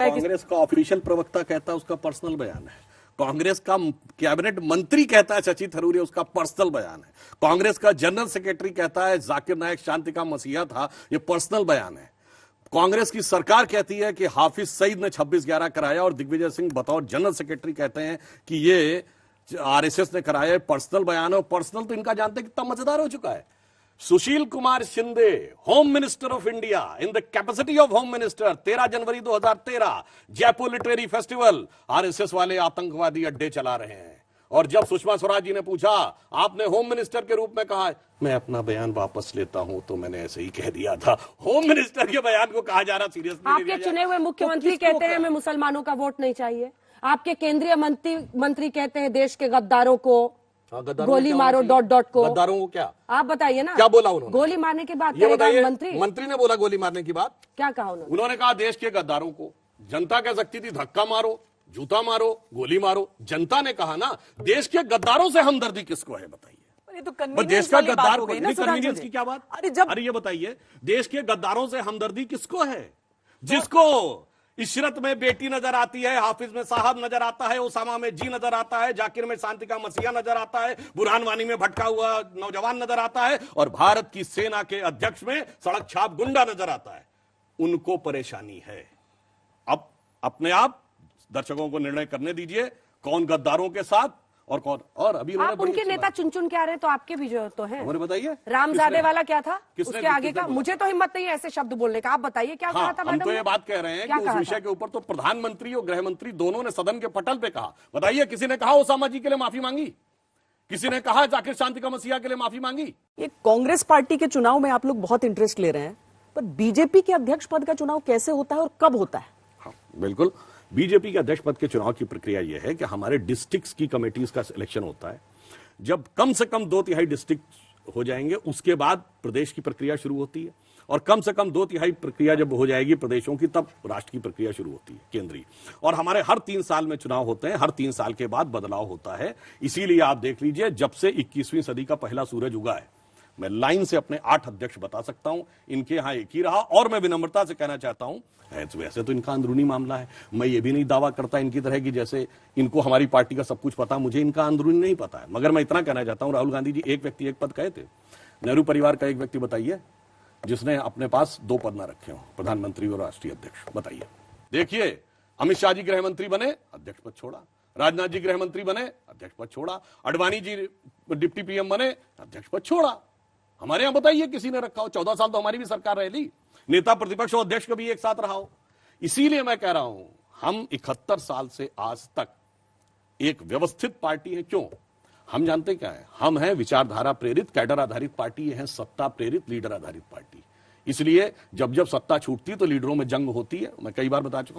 है कि कांग्रेस का ऑफिशियल प्रवक्ता कहता है उसका पर्सनल बयान है। कांग्रेस का कैबिनेट मंत्री कहता है शशि थरूर उसका पर्सनल बयान है। कांग्रेस का जनरल सेक्रेटरी कहता है जाकिर नायक शांति का मसीहा था, ये पर्सनल बयान है। कांग्रेस की सरकार कहती है कि हाफिज सईद ने 26/11 कराया और दिग्विजय सिंह बतौर जनरल सेक्रेटरी कहते हैं कि ये आरएसएस ने कराया। पर्सनल बयान है, पर्सनल तो इनका जानते कितना मजेदार हो चुका है। Sushil Kumar Shinde, home minister of India, in the capacity of home minister, 13 जनवरी 2013 जयपुर लिटरेरी फेस्टिवल, आरएसएस वाले आतंकवादी अड्डे चला रहे हैं। और जब सुषमा स्वराज जी ने पूछा आपने होम मिनिस्टर के रूप में कहा मैं अपना बयान वापस लेता हूं, तो मैंने ऐसे ही कह दिया था। होम मिनिस्टर के बयान को कहा जा रहा सीरियसली। आपके चुने हुए मुख्यमंत्री कहते हैं हमें मुसलमानों का वोट नहीं चाहिए। आपके केंद्रीय मंत्री कहते हैं देश के गद्दारों को गोली मारो डॉट को। गद्दारों को क्या आप बताइए ना, क्या बोला उन्होंने? गोली मारने की बात ये बताइए, मंत्री ने बोला गोली मारने की बात? क्या कहा उन्होंने कहा देश के गद्दारों को। जनता कह सकती थी धक्का मारो, जूता मारो, गोली मारो। जनता ने कहा ना देश के गद्दारों से हमदर्दी किसको है बताइए। तो देश का गद्दार गई ना, कन्वीनियंस की क्या बात? अरे ये बताइए देश के गद्दारों से हमदर्दी किसको है? जिसको इशरत में बेटी नजर आती है, हाफिज में साहब नजर आता है, ओसामा में जी नजर आता है, जाकिर में शांति का मसीहा नजर आता है, बुरहान वानी में भटका हुआ नौजवान नजर आता है और भारत की सेना के अध्यक्ष में सड़क छाप गुंडा नजर आता है। उनको परेशानी है। अब अपने आप दर्शकों को निर्णय करने दीजिए कौन गद्दारों के साथ और कौन। और अभी आप उनके नेता चुन के आ रहे हैं तो आपके भी जो तो है। हमारे बताइए रामजादे वाला क्या था उसके आगे का? मुझे तो हिम्मत नहीं है ऐसे शब्द बोलने का। आप बताइए क्या कहा था? हम तो ये बात कह रहे हैं कि उस विषय के ऊपर तो प्रधानमंत्री और गृह मंत्री दोनों ने सदन के पटल पे कहा। बताइए किसी ने कहा ओसामा जी के लिए माफी मांगी? किसी ने कहा जाकिर शांति का मसीहा के लिए माफी मांगी? ये कांग्रेस पार्टी के चुनाव में आप लोग बहुत इंटरेस्ट ले रहे हैं, पर बीजेपी के अध्यक्ष पद का चुनाव कैसे होता है और कब होता है? हाँ बिल्कुल, बीजेपी के अध्यक्ष पद के चुनाव की प्रक्रिया यह है कि हमारे डिस्ट्रिक्ट्स की कमेटीज का सिलेक्शन होता है। जब कम से कम 2/3 डिस्ट्रिक्ट हो जाएंगे उसके बाद प्रदेश की प्रक्रिया शुरू होती है और कम से कम 2/3 प्रक्रिया जब हो जाएगी प्रदेशों की तब राष्ट्र की प्रक्रिया शुरू होती है केंद्रीय। और हमारे हर 3 साल में चुनाव होते हैं, हर 3 साल के बाद बदलाव होता है। इसीलिए आप देख लीजिए जब से 21वीं सदी का पहला सूरज उगा है, मैं लाइन से अपने 8 अध्यक्ष बता सकता हूं, इनके यहां एक ही रहा। और मैं विनम्रता से कहना चाहता हूं वैसे तो इनका अंदरूनी मामला है, मैं ये भी नहीं दावा करता इनकी तरह कि जैसे इनको हमारी पार्टी का सब कुछ पता, मुझे इनका अंदरूनी नहीं पता है। मगर मैं इतना कहना चाहता हूं राहुल गांधी जी एक व्यक्ति एक पद कहे थे। नेहरू परिवार का एक व्यक्ति बताइए जिसने अपने पास 2 पद ना रखे हो, प्रधानमंत्री और राष्ट्रीय अध्यक्ष, बताइए। देखिए अमित शाह जी गृह मंत्री बने, अध्यक्ष पद छोड़ा। राजनाथ जी गृह मंत्री बने, अध्यक्ष पद छोड़ा। अडवाणी जी डिप्टी पीएम बने, अध्यक्ष पद छोड़ा। हमारे यहां बताइए किसी ने रखा हो? 14 साल तो हमारी भी सरकार रही, नेता प्रतिपक्ष और अध्यक्ष कभी एक साथ रहा हो। इसीलिए मैं कह रहा हूं हम 71 साल से आज तक एक व्यवस्थित पार्टी है। क्यों? हम जानते क्या है, हम हैं विचारधारा प्रेरित, कैडर आधारित पार्टी, ये है सत्ता प्रेरित, लीडर आधारित पार्टी। इसलिए जब जब सत्ता छूटती तो लीडरों में जंग होती है। मैं कई बार बता चुका हूं।